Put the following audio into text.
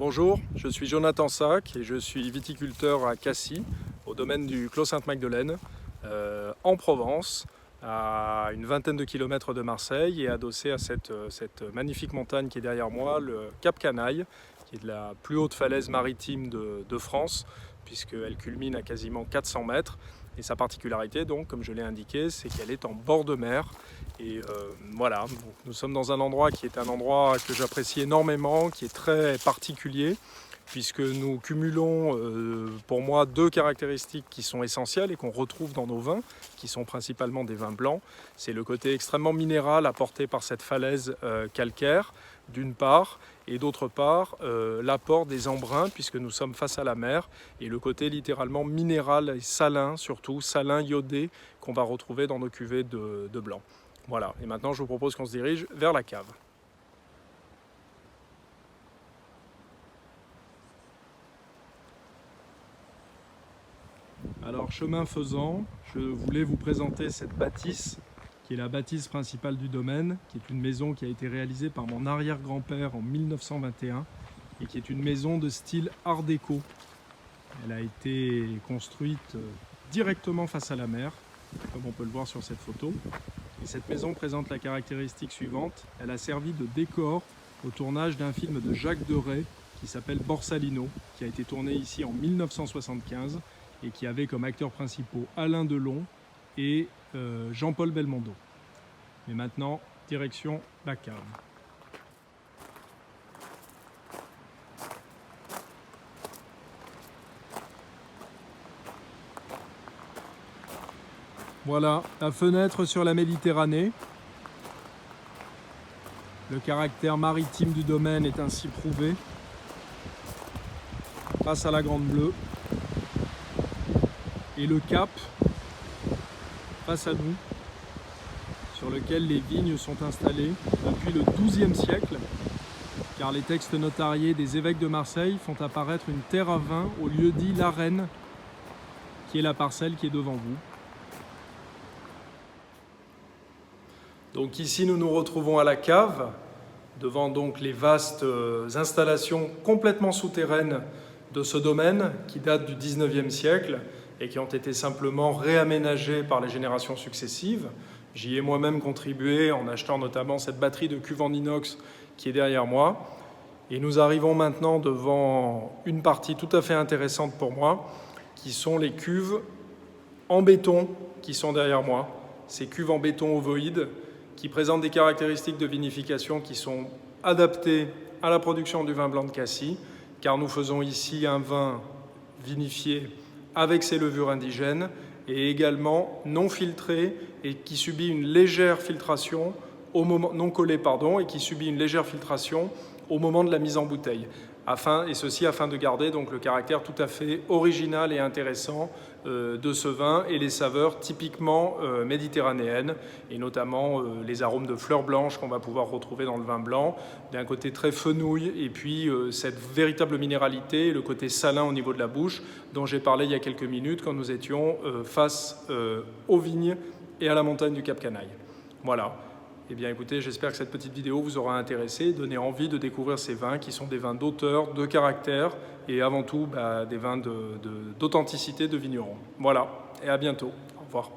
Bonjour, je suis Jonathan Sac et je suis viticulteur à Cassis, au domaine du Clos Sainte-Magdeleine, en Provence, à une vingtaine de kilomètres de Marseille et adossé à cette magnifique montagne qui est derrière moi, le Cap Canaille, qui est de la plus haute falaise maritime de France, puisqu'elle culmine à quasiment 400 mètres. Et sa particularité, donc, comme je l'ai indiqué, c'est qu'elle est en bord de mer. Et voilà, donc, nous sommes dans un endroit qui est un endroit que j'apprécie énormément, qui est très particulier, puisque nous cumulons, pour moi, deux caractéristiques qui sont essentielles et qu'on retrouve dans nos vins, qui sont principalement des vins blancs. C'est le côté extrêmement minéral apporté par cette falaise calcaire, d'une part, et d'autre part, l'apport des embruns, puisque nous sommes face à la mer, et le côté littéralement minéral et salin, surtout salin iodé, qu'on va retrouver dans nos cuvées de blanc. Voilà, et maintenant je vous propose qu'on se dirige vers la cave. Alors, chemin faisant, je voulais vous présenter cette bâtisse, qui est la bâtisse principale du domaine, qui est une maison qui a été réalisée par mon arrière-grand-père en 1921 et qui est une maison de style art déco. Elle a été construite directement face à la mer, comme on peut le voir sur cette photo. Et cette maison présente la caractéristique suivante: elle a servi de décor au tournage d'un film de Jacques Deray qui s'appelle Borsalino, qui a été tourné ici en 1975 et qui avait comme acteurs principaux Alain Delon et Jean-Paul Belmondo. Mais maintenant, direction la cave. Voilà, la fenêtre sur la Méditerranée. Le caractère maritime du domaine est ainsi prouvé. Face à la Grande Bleue. Et le cap, face à nous, sur lequel les vignes sont installées depuis le XIIe siècle, car les textes notariés des évêques de Marseille font apparaître une terre à vin au lieu dit l'Arène, qui est la parcelle qui est devant vous. Donc ici, nous nous retrouvons à la cave, devant donc les vastes installations complètement souterraines de ce domaine, qui date du XIXe siècle, et qui ont été simplement réaménagées par les générations successives. J'y ai moi-même contribué en achetant notamment cette batterie de cuves en inox qui est derrière moi. Et nous arrivons maintenant devant une partie tout à fait intéressante pour moi, qui sont les cuves en béton qui sont derrière moi. Ces cuves en béton ovoïde qui présentent des caractéristiques de vinification qui sont adaptées à la production du vin blanc de Cassis, car nous faisons ici un vin vinifié avec ses levures indigènes et également non filtré et qui subit une légère filtration au moment, non collé pardon, et qui subit une légère filtration au moment de la mise en bouteille. Ceci afin de garder donc le caractère tout à fait original et intéressant de ce vin et les saveurs typiquement méditerranéennes et notamment les arômes de fleurs blanches qu'on va pouvoir retrouver dans le vin blanc, d'un côté très fenouil et puis cette véritable minéralité et le côté salin au niveau de la bouche dont j'ai parlé il y a quelques minutes quand nous étions face aux vignes et à la montagne du Cap Canaille. Voilà. Eh bien écoutez, j'espère que cette petite vidéo vous aura intéressé, donné envie de découvrir ces vins qui sont des vins d'auteur, de caractère et avant tout des vins d'authenticité de vignerons. Voilà, et à bientôt. Au revoir.